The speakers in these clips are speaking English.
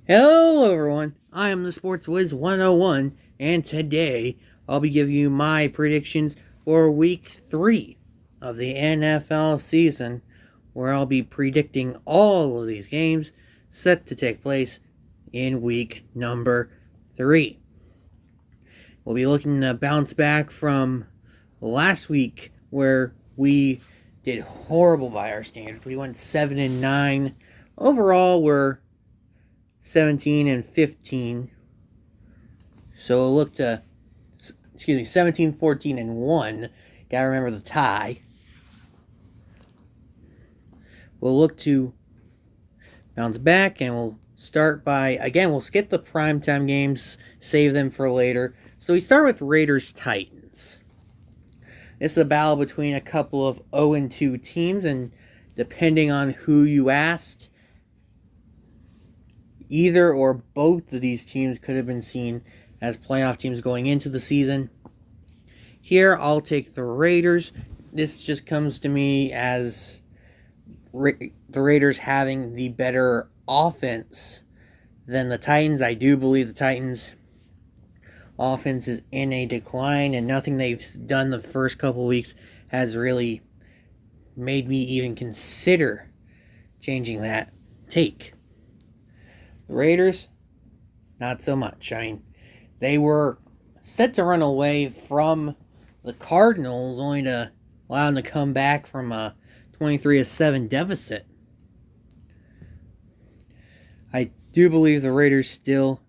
Hello everyone, I am the Sports Wiz 101, and today I'll be giving you my predictions for week 3 of the NFL season, where I'll be predicting all of these games set to take place in week number 3. We'll be looking to bounce back from last week where we did horrible by our standards. We went 7-9. Overall, we're 17-15. So we'll look to 17-14-1. Gotta remember the tie. We'll look to bounce back, and we'll start by, again, we'll skip the primetime games, save them for later. So we start with Raiders-Titans. This is a battle between a couple of 0-2 teams, and depending on who you asked, either or both of these teams could have been seen as playoff teams going into the season. Here, I'll take the Raiders. This just comes to me as the Raiders having the better offense than the Titans. I do believe the Titans' offense is in a decline, and nothing they've done the first couple weeks has really made me even consider changing that take. The Raiders, not so much. I mean, they were set to run away from the Cardinals, only to allow them to come back from a 23-7 deficit. I do believe the Raiders still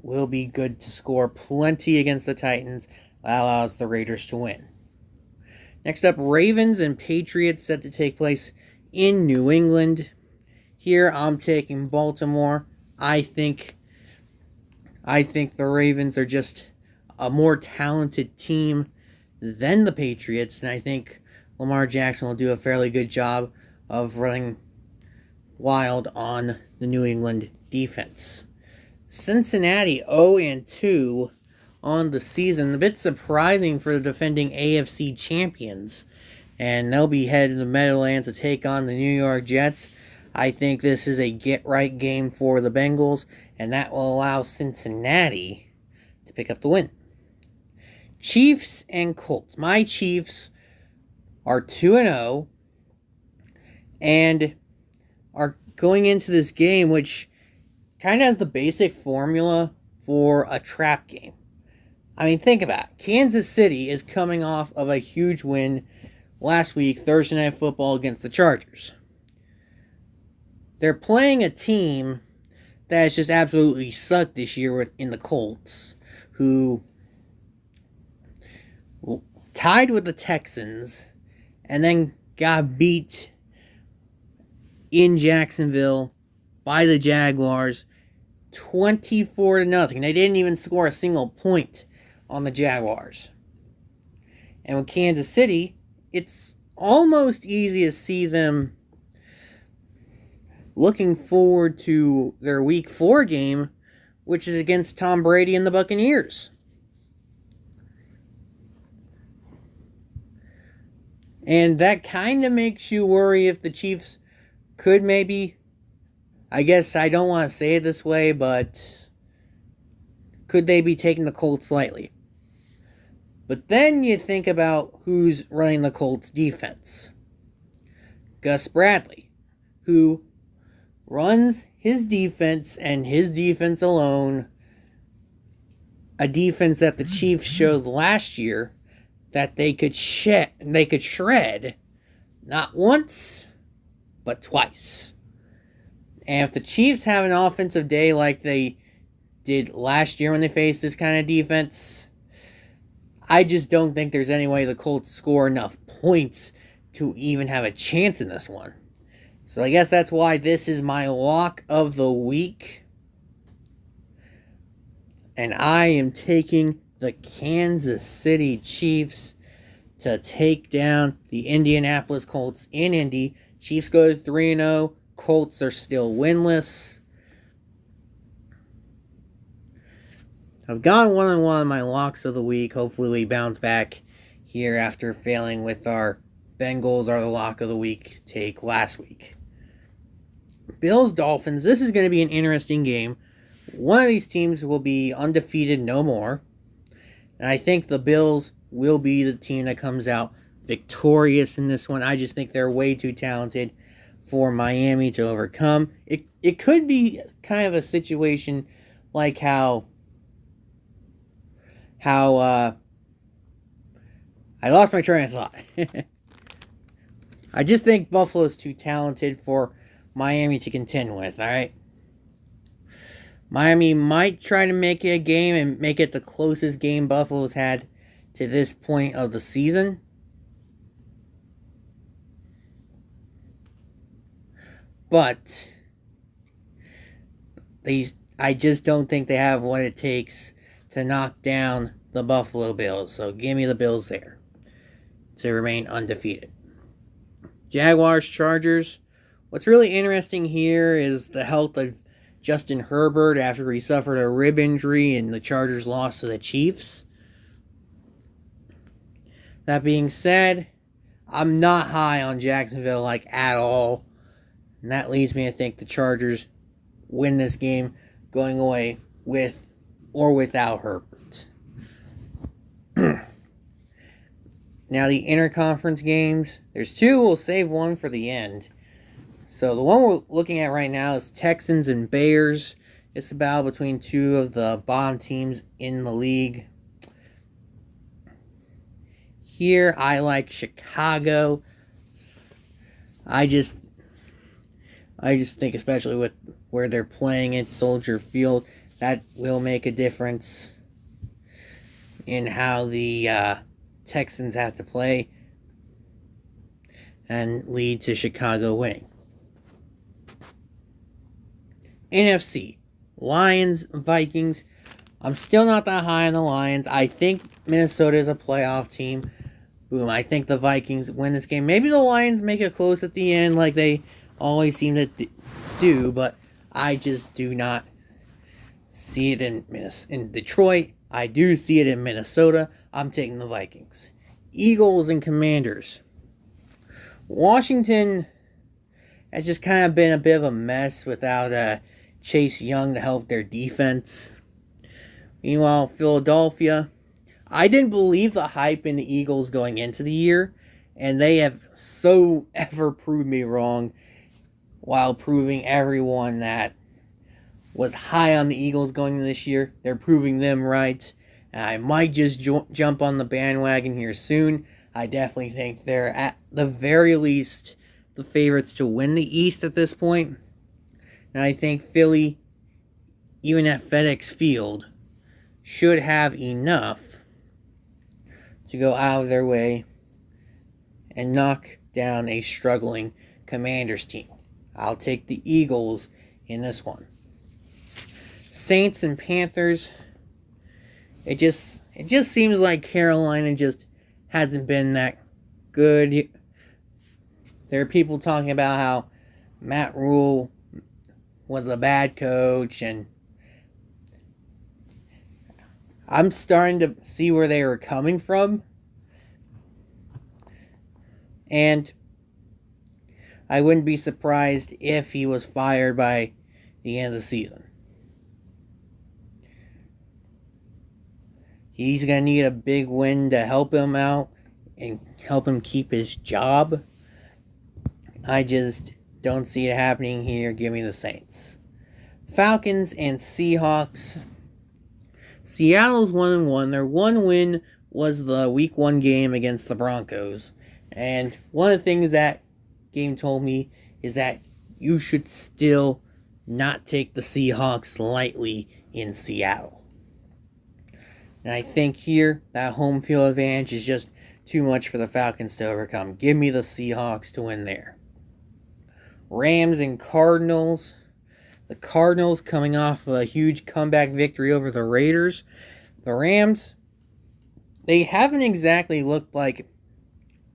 will be good to score plenty against the Titans. That allows the Raiders to win. Next up, Ravens and Patriots set to take place in New England. Here, I'm taking Baltimore. I think the Ravens are just a more talented team than the Patriots, and I think Lamar Jackson will do a fairly good job of running wild on the New England defense. Cincinnati 0-2 on the season. A bit surprising for the defending AFC champions, and they'll be heading to the Meadowlands to take on the New York Jets. I think this is a get-right game for the Bengals, and that will allow Cincinnati to pick up the win. Chiefs and Colts. My Chiefs are 2-0 and are going into this game, which kind of has the basic formula for a trap game. I mean, think about it. Kansas City is coming off of a huge win last week, Thursday Night Football, against the Chargers. They're playing a team that has just absolutely sucked this year in the Colts, who tied with the Texans and then got beat in Jacksonville by the Jaguars 24-0. They didn't even score a single point on the Jaguars. And with Kansas City, it's almost easy to see them looking forward to their Week 4 game, which is against Tom Brady and the Buccaneers. And that kind of makes you worry if the Chiefs could maybe, I guess I don't want to say it this way, but could they be taking the Colts lightly? But then you think about who's running the Colts defense. Gus Bradley, who runs his defense and his defense alone, a defense that the Chiefs showed last year that they could shred not once, but twice. And if the Chiefs have an offensive day like they did last year when they faced this kind of defense, I just don't think there's any way the Colts score enough points to even have a chance in this one. So I guess that's why this is my lock of the week. And I am taking the Kansas City Chiefs to take down the Indianapolis Colts in Indy. Chiefs go to 3-0. Colts are still winless. I've gone 1-1 on my locks of the week. Hopefully we bounce back here after failing with our Bengals are the lock of the week take last week. Bills Dolphins. This is going to be an interesting game. One of these teams will be undefeated no more. And I think the Bills will be the team that comes out victorious in this one. I just think they're way too talented for Miami to overcome. It could be kind of a situation like how I lost my train of thought. I just think Buffalo's too talented for Miami to contend with, alright? Miami might try to make it a game and make it the closest game Buffalo's had to this point of the season. But I just don't think they have what it takes to knock down the Buffalo Bills. So give me the Bills there to remain undefeated. Jaguars, Chargers. What's really interesting here is the health of Justin Herbert after he suffered a rib injury and the Chargers lost to the Chiefs. That being said, I'm not high on Jacksonville at all. And that leads me to think the Chargers win this game going away with or without Herbert. Now the interconference games. There's two. We'll save one for the end. So the one we're looking at right now is Texans and Bears. It's a battle between two of the bottom teams in the league. Here I like Chicago. I just think, especially with where they're playing at Soldier Field, that will make a difference in how the Texans have to play and lead to Chicago winning. NFC, Lions, Vikings. I'm still not that high on the Lions. I think Minnesota is a playoff team. Boom, I think the Vikings win this game. Maybe the Lions make it close at the end like they always seem to do, but I just do not see it in Detroit. I do see it in Minnesota. I'm taking the Vikings. Eagles and Commanders. Washington has just kind of been a bit of a mess without Chase Young to help their defense. Meanwhile, Philadelphia, I didn't believe the hype in the Eagles going into the year, and they have so ever proved me wrong while proving everyone that was high on the Eagles going into this year. They're proving them right. I might just jump on the bandwagon here soon. I definitely think they're at the very least the favorites to win the East at this point. And I think Philly, even at FedEx Field, should have enough to go out of their way and knock down a struggling Commanders team. I'll take the Eagles in this one. Saints and Panthers. It just seems like Carolina just hasn't been that good. There are people talking about how Matt Rule was a bad coach, and I'm starting to see where they were coming from. And I wouldn't be surprised if he was fired by the end of the season. He's going to need a big win to help him out and help him keep his job. I just don't see it happening here. Give me the Saints. Falcons and Seahawks. Seattle's 1-1. Their one win was the Week 1 game against the Broncos. And one of the things that game told me is that you should still not take the Seahawks lightly in Seattle. And I think here, that home field advantage is just too much for the Falcons to overcome. Give me the Seahawks to win there. Rams and Cardinals. The Cardinals coming off a huge comeback victory over the Raiders. The Rams, they haven't exactly looked like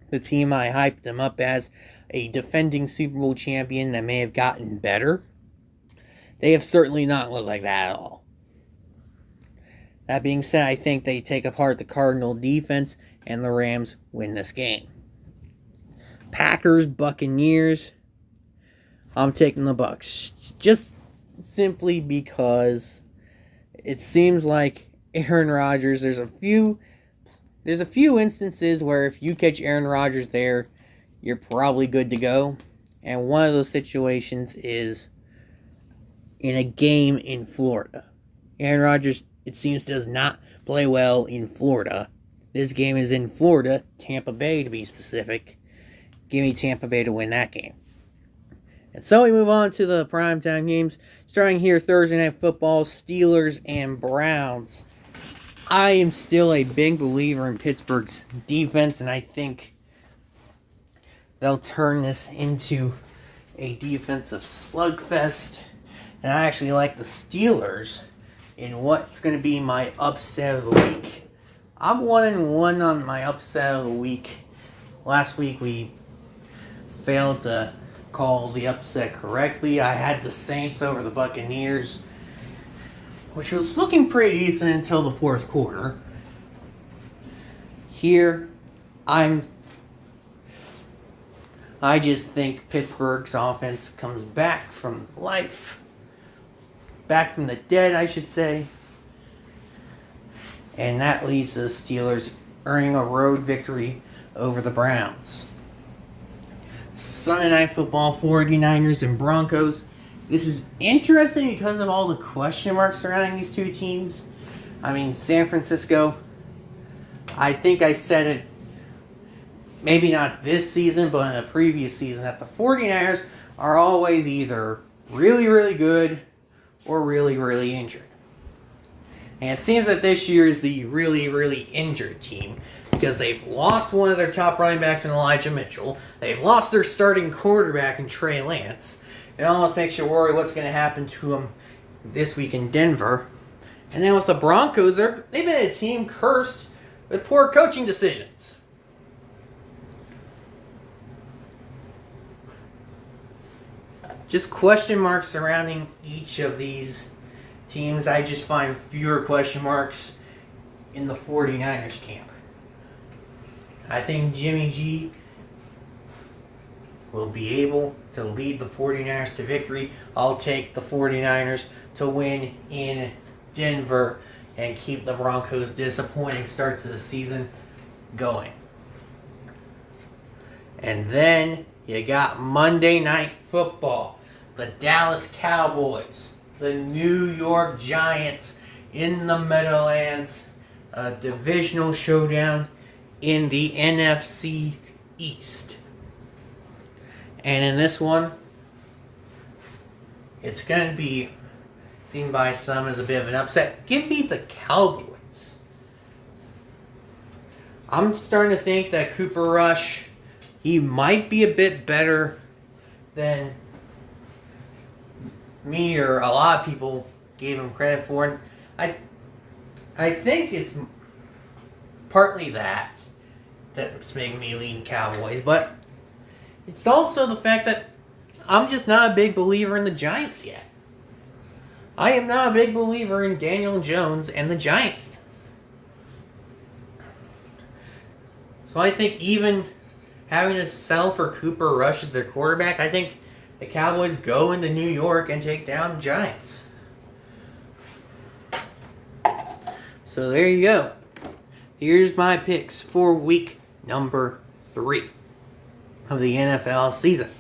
the team I hyped them up as, a defending Super Bowl champion that may have gotten better. They have certainly not looked like that at all. That being said, I think they take apart the Cardinal defense and the Rams win this game. Packers, Buccaneers. I'm taking the Bucks. Just simply because it seems like Aaron Rodgers, there's a few instances where if you catch Aaron Rodgers there, you're probably good to go. And one of those situations is in a game in Florida. Aaron Rodgers, it seems, does not play well in Florida. This game is in Florida, Tampa Bay to be specific. Give me Tampa Bay to win that game. And so we move on to the primetime games. Starting here Thursday Night Football, Steelers and Browns. I am still a big believer in Pittsburgh's defense, and I think they'll turn this into a defensive slugfest. And I actually like the Steelers in what's going to be my upset of the week. I'm 1-1 on my upset of the week. Last week we failed to call the upset correctly. I had the Saints over the Buccaneers, which was looking pretty decent until the fourth quarter. Here, I just think Pittsburgh's offense comes back from life. Back from the dead, I should say. And that leads to the Steelers earning a road victory over the Browns. Sunday Night Football, 49ers and Broncos. This is interesting because of all the question marks surrounding these two teams. I mean, San Francisco, I think I said it, maybe not this season, but in a previous season, that the 49ers are always either really, really good or really, really injured. And it seems that this year is the really, really injured team because they've lost one of their top running backs in Elijah Mitchell. They've lost their starting quarterback in Trey Lance. It almost makes you worry what's going to happen to them this week in Denver. And then with the Broncos, they've been a team cursed with poor coaching decisions. Just question marks surrounding each of these teams. I just find fewer question marks in the 49ers camp. I think Jimmy G will be able to lead the 49ers to victory. I'll take the 49ers to win in Denver and keep the Broncos' disappointing start to the season going. And then you got Monday Night Football. The Dallas Cowboys, the New York Giants in the Meadowlands. A divisional showdown in the NFC East. And in this one, it's going to be seen by some as a bit of an upset. Give me the Cowboys. I'm starting to think that Cooper Rush, he might be a bit better than me or a lot of people gave him credit for. And I think it's partly that's making me lean Cowboys, but it's also the fact that I'm just not a big believer in the Giants yet. I am not a big believer in Daniel Jones and the Giants. So I think even having to settle for Cooper Rush as their quarterback, I think the Cowboys go into New York and take down the Giants. So there you go. Here's my picks for week number 3 of the NFL season.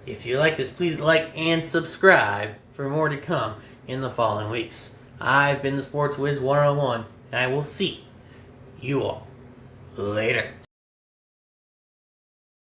If you like this, please like and subscribe for more to come in the following weeks. I've been the Sports Wiz 101, and I will see you all later.